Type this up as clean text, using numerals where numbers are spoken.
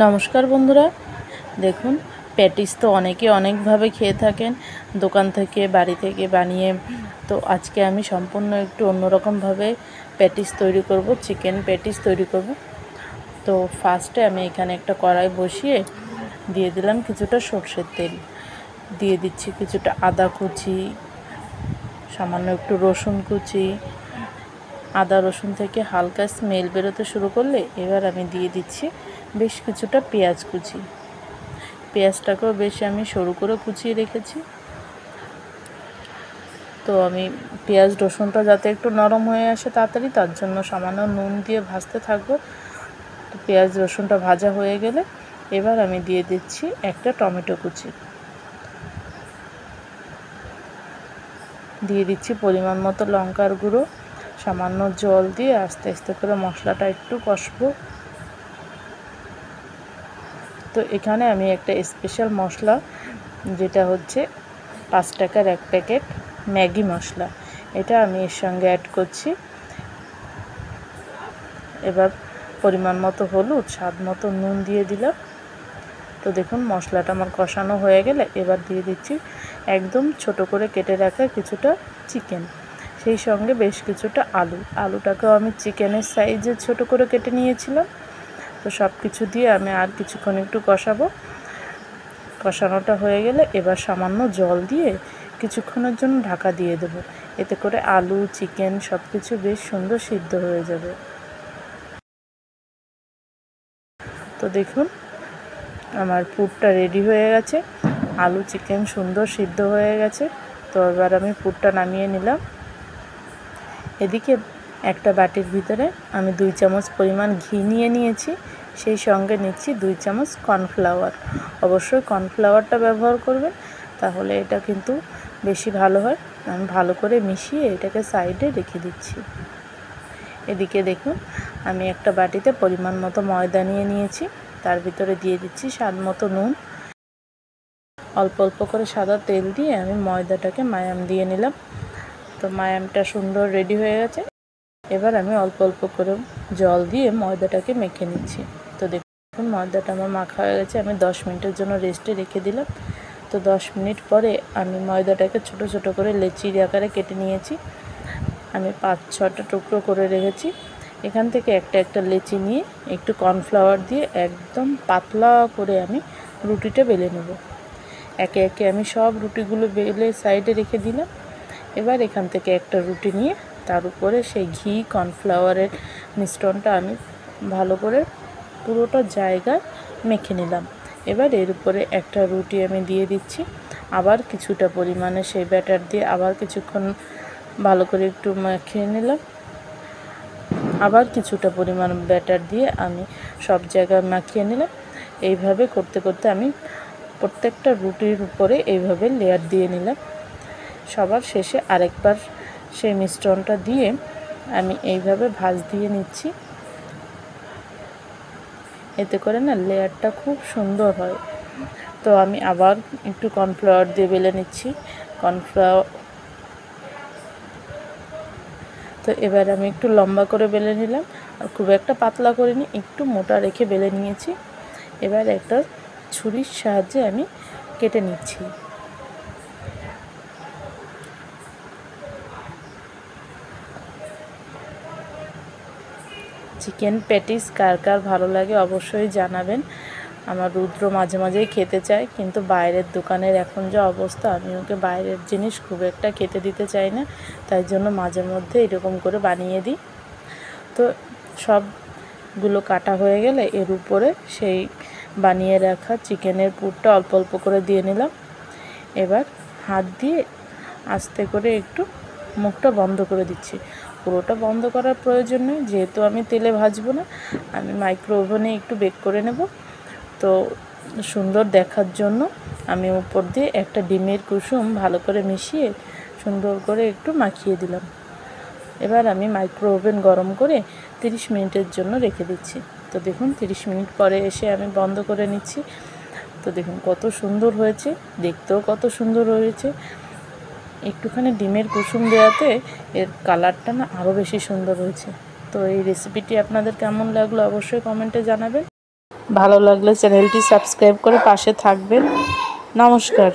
নমস্কার বন্ধুরা, দেখুন প্যাটিস তো অনেকে অনেকভাবে খেয়ে থাকেন, দোকান থেকে বাড়ি থেকে বানিয়ে। তো আজকে আমি সম্পূর্ণ একটু অন্যরকমভাবে প্যাটিস তৈরি করব, চিকেন প্যাটিস তৈরি করব। তো ফার্স্টে আমি এখানে একটা কড়াই বসিয়ে দিয়ে দিলাম কিছুটা সর্ষের তেল, দিয়ে দিচ্ছি কিছুটা আদা কুচি, সামান্য একটু রসুন কুচি। আদা রসুন থেকে হালকা স্মেল বেরোতে শুরু করলে এবার আমি দিয়ে দিচ্ছি বেশ কিছুটা পেঁয়াজ কুচি। পেঁয়াজটাকেও বেশ আমি সরু করে কুচিয়ে রেখেছি। তো আমি পেঁয়াজ রসুনটা যাতে একটু নরম হয়ে আসে তাড়াতাড়ি, তার জন্য সামান্য নুন দিয়ে ভাজতে থাকবো। তো পেঁয়াজ রসুনটা ভাজা হয়ে গেলে এবার আমি দিয়ে দিচ্ছি একটা টমেটো কুচি, দিয়ে দিচ্ছি পরিমাণ মতো লঙ্কার গুঁড়ো, সামান্য জল দিয়ে আস্তে আস্তে করে মশলাটা একটু কষবো। তো এখানে আমি একটা স্পেশাল মশলা, যেটা হচ্ছে 5 টাকার এক প্যাকেট ম্যাগি মশলা, এটা আমি এর সঙ্গে অ্যাড করছি। এবার পরিমাণ মতো হলুদ, স্বাদ মতো নুন দিয়ে দিলাম। তো দেখুন মশলাটা আমার কষানো হয়ে গেলে এবার দিয়ে দিচ্ছি একদম ছোট করে কেটে রাখা কিছুটা চিকেন, সেই সঙ্গে বেশ কিছুটা আলুটাকেও আমি চিকেনের সাইজে ছোট করে কেটে নিয়েছিলাম। তো সব কিছু দিয়ে আমি আর কিছুক্ষণ একটু কষাবো। কষানোটা হয়ে গেলে এবার সামান্য জল দিয়ে কিছুক্ষণের জন্য ঢাকা দিয়ে দেব, এতে করে আলু চিকেন সব কিছু বেশ সুন্দর সিদ্ধ হয়ে যাবে। তো দেখুন আমার পুরটা রেডি হয়ে গেছে, আলু চিকেন সুন্দর সিদ্ধ হয়ে গেছে। তো এবার আমি পুরটা নামিয়ে নিলাম। এদিকে একটা বাটির ভিতরে আমি 2 চামচ পরিমাণ ঘি নিয়ে নিয়েছি, সেই সঙ্গে নিচ্ছি 2 চামচ কর্নফ্লাওয়ার। অবশ্যই কর্নফ্লাওয়ারটা ব্যবহার করবেন, তাহলে এটা কিন্তু বেশি ভালো হয়। আমি ভালো করে মিশিয়ে এটাকে সাইডে রেখে দিচ্ছি। এদিকে দেখুন আমি একটা বাটিতে পরিমাণ মতো ময়দা নিয়ে নিয়েছি, তার ভিতরে দিয়ে দিচ্ছি স্বাদ মতো নুন। অল্প অল্প করে সাদা তেল দিয়ে আমি ময়দাটাকে মায়াম দিয়ে নিলাম। তো মায়ামটা সুন্দর রেডি হয়ে গেছে। এবার আমি অল্প অল্প করে জল দিয়ে ময়দাটাকে মেখে নিচ্ছি। তো দেখুন ময়দাটা আমার মাখা হয়ে গেছে, আমি 10 মিনিটের জন্য রেস্টে রেখে দিলাম। তো 10 মিনিট পরে আমি ময়দাটাকে ছোট ছোট করে লেচির আকারে কেটে নিয়েছি। আমি 5-6টা টুকরো করে রেখেছি। এখান থেকে একটা একটা লেচি নিয়ে একটু কর্নফ্লাওয়ার দিয়ে একদম পাতলা করে আমি রুটিটা বেলে নেব। একে একে আমি সব রুটিগুলো বেলে সাইডে রেখে দিলাম। এবার এখান থেকে একটা রুটি নিয়ে তার উপরে সেই ঘি কর্নফ্লাওয়ারের মিশ্রণটা আমি ভালো করে পুরোটা জায়গায় মেখে নিলাম। এবার এর উপরে একটা রুটি আমি দিয়ে দিচ্ছি, আবার কিছুটা পরিমাণে সেই ব্যাটার দিয়ে আবার কিছুক্ষণ ভালো করে একটু মেখে নিলাম। আবার কিছুটা পরিমাণ ব্যাটার দিয়ে আমি সব জায়গায় মাখিয়ে নিলাম। এইভাবে করতে করতে আমি প্রত্যেকটা রুটির উপরে এইভাবে লেয়ার দিয়ে নিলাম। সবার শেষে আরেকবার সেই মিশ্রণটা দিয়ে আমি এইভাবে ভাঁজ দিয়ে নিচ্ছি, এতে করে না লেয়ারটা খুব সুন্দর হয়। তো আমি আবার একটু কর্নফ্লাওয়ার দিয়ে বেলে নিচ্ছি। তো এবার আমি একটু লম্বা করে বেলে নিলাম, আর খুব একটা পাতলা করিনি, একটু মোটা রেখে বেলে নিয়েছি। এবার একটা ছুরির সাহায্যে আমি কেটে নিচ্ছি। চিকেন প্যাটিস কার কার ভালো লাগে অবশ্যই জানাবেন। আমার রুদ্র মাঝে মাঝেই খেতে চায়, কিন্তু বাইরের দোকানের এখন যা অবস্থা, আমি ওকে বাইরের জিনিস খুব একটা খেতে দিতে চাই না, তাই জন্য মাঝে মধ্যে এরকম করে বানিয়ে দিই। তো সবগুলো কাটা হয়ে গেলে এর উপরে সেই বানিয়ে রাখা চিকেনের পুরটা অল্প অল্প করে দিয়ে নিলাম। এবার হাত দিয়ে আস্তে করে একটু মুখটা বন্ধ করে দিচ্ছি। পুরোটা বন্ধ করার প্রয়োজন নেই, যেহেতু আমি তেলে ভাজবো না, আমি মাইক্রো ওভেনে একটু বেক করে নেব। তো সুন্দর দেখার জন্য আমি উপর দিয়ে একটা ডিমের কুসুম ভালো করে মিশিয়ে সুন্দর করে একটু মাখিয়ে দিলাম। এবার আমি মাইক্রো ওভেন গরম করে 30 মিনিটের জন্য রেখে দিচ্ছি। তো দেখুন 30 মিনিট পরে এসে আমি বন্ধ করে নিচ্ছি। তো দেখুন কত সুন্দর হয়েছে, দেখতেও কত সুন্দর হয়েছে। একটুখানি ডিমের কুসুম দেওয়াতে এর কালারটা না আরও বেশি সুন্দর হয়েছে। তো এই রেসিপিটি আপনাদের কেমন লাগলো অবশ্যই কমেন্টে জানাবেন। ভালো লাগলে চ্যানেলটি সাবস্ক্রাইব করে পাশে থাকবেন। নমস্কার।